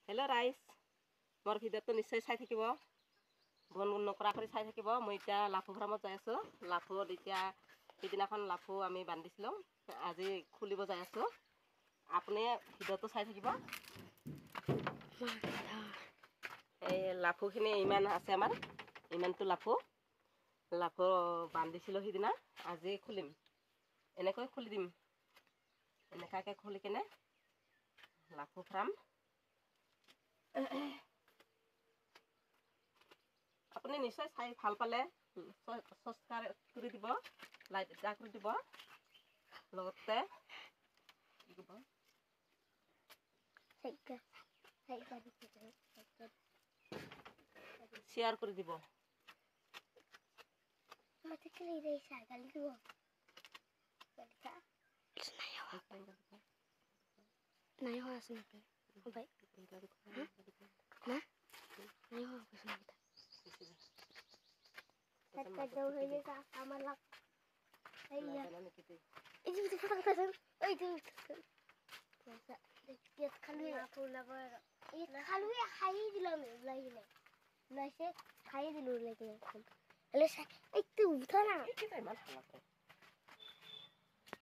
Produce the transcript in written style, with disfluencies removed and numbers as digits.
Hello' ৰাইজ, মোৰ ভিডিঅ'টো নিশ্চয় চাই থাকিব, বন্ধ নকৰা কৰি চাই থাকিব। মই এতিয়া লাফু ফাৰ্মত যাই আছোঁ। লাফুত এতিয়া সিদিনাখন লাফু আমি বান্ধিছিলোঁ, আজি খুলিব যাই আছোঁ। আপুনি ভিডিঅ'টো চাই থাকিব। এই লাফুখিনি ইমান আছে আমাৰ, ইমানটো লাফু বান্ধিছিলোঁ সিদিনা, আজি খুলিম। এনেকৈ খুলি দিম, এনেকুৱাকৈ খুলি কেনে লাফু ফাৰ্ম। আপুনি নিশ্চয় চাই ভাল পালে ছাবস্ক্ৰাইব কৰি দিব, লাইক এটা কৰি দিব, লগতে শ্বেয়াৰ কৰি দিব। नहीं हो असली पे भाई ना नहीं हो कुछ नहीं था तब जो है ये का हमारा है यार इजी तो पता कर ओए तू कैसा ये खाली फूल लगा ये खाली हाई दिला में लाइने ना से खाई दिलो लेकिन अले ए तू उठा ना किती माल